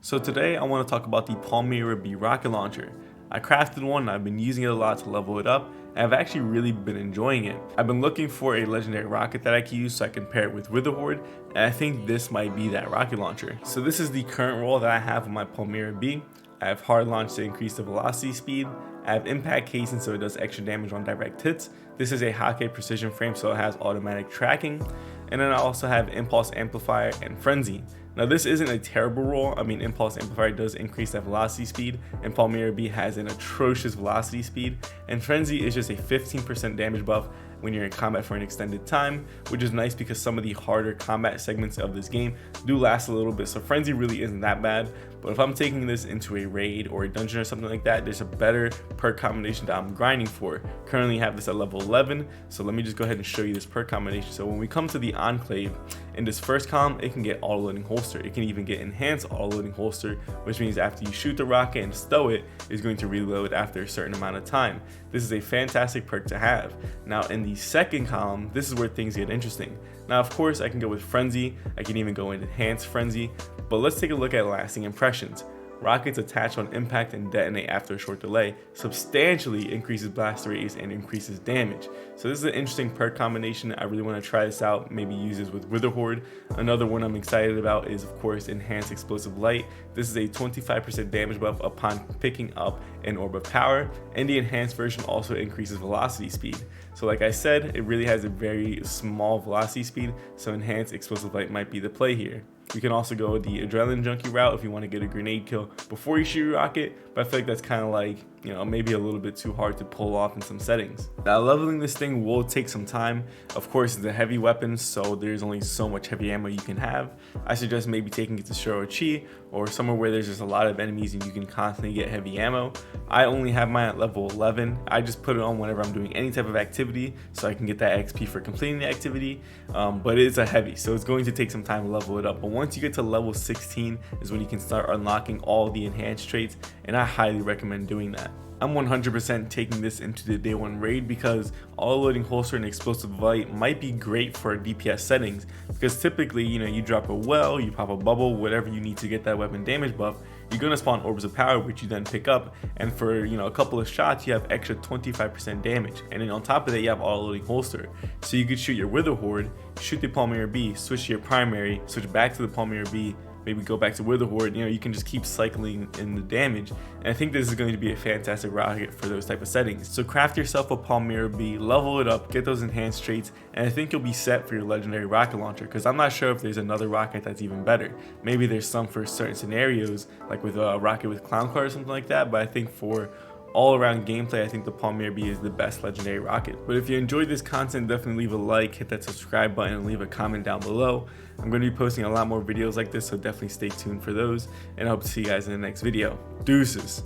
So today I want to talk about the Palmyra B rocket launcher. I crafted one and I've been using it a lot to level it up, and I've actually really been enjoying it. I've been looking for a legendary rocket that I can use so I can pair it with Witherhoard, and I think this might be that rocket launcher. So this is the current roll that I have on my Palmyra B. I have hard launch to increase the velocity speed. I have impact casing so it does extra damage on direct hits. This is a Hockey precision frame so it has automatic tracking. And then I also have impulse amplifier and frenzy. Now this isn't a terrible roll. I mean, impulse amplifier does increase that velocity speed, and Palmyra B has an atrocious velocity speed, and frenzy is just a 15% damage buff when you're in combat for an extended time, which is nice because some of the harder combat segments of this game do last a little bit, so frenzy really isn't that bad. But if I'm taking this into a raid or a dungeon or something like that, there's a better perk combination that I'm grinding for. Currently have this at level 11, so let me just go ahead and show you this perk combination. So when we come to the Enclave, in this first column, it can get auto-loading holster. It can even get enhanced auto-loading holster, which means after you shoot the rocket and stow it, it's going to reload after a certain amount of time. This is a fantastic perk to have. Now in the second column, this is where things get interesting. Now of course I can go with frenzy, I can even go in enhanced frenzy, but let's take a look at lasting impressions. Rockets attach on impact and detonate after a short delay substantially increases blast radius and increases damage. So this is an interesting perk combination. I really want to try this out, maybe use this with Witherhoard. Another one I'm excited about is of course enhanced explosive light. This is a 25% damage buff upon picking up an orb of power, and the enhanced version also increases velocity speed. So like I said, it really has a very small velocity speed, so enhanced explosive light might be the play here. You can also go the adrenaline junkie route if you want to get a grenade kill before you shoot your rocket, but I feel like that's kind of like, maybe a little bit too hard to pull off in some settings. Now leveling this thing will take some time. Of course it's a heavy weapon, so there's only so much heavy ammo you can have. I suggest maybe taking it to Shiro-Chi or somewhere where there's just a lot of enemies and you can constantly get heavy ammo. I only have mine at level 11. I just put it on whenever I'm doing any type of activity so I can get that XP for completing the activity, but it's a heavy, so it's going to take some time to level it up. But once you get to level 16 is when you can start unlocking all the enhanced traits, and I highly recommend doing that. I'm 100% taking this into the day 1 raid because auto-loading holster and explosive light might be great for DPS settings, because typically, you drop a well, you pop a bubble, whatever you need to get that weapon damage buff, you're going to spawn orbs of power, which you then pick up, and for a couple of shots you have extra 25% damage, and then on top of that you have auto-loading holster, so you could shoot your Witherhoard, shoot the Palmyra B, switch to your primary, switch back to the Palmyra B, maybe go back to Witherhoard. You can just keep cycling in the damage, and I think this is going to be a fantastic rocket for those type of settings. So craft yourself a Palmyra B, level it up, get those enhanced traits, and I think you'll be set for your legendary rocket launcher, because I'm not sure if there's another rocket that's even better. Maybe there's some for certain scenarios, like with a rocket with clown car or something like that, but I think for all around gameplay, I think the Palmyra B is the best legendary rocket. But if you enjoyed this content, definitely leave a like, hit that subscribe button, and leave a comment down below. I'm going to be posting a lot more videos like this, so definitely stay tuned for those, and I hope to see you guys in the next video. Deuces.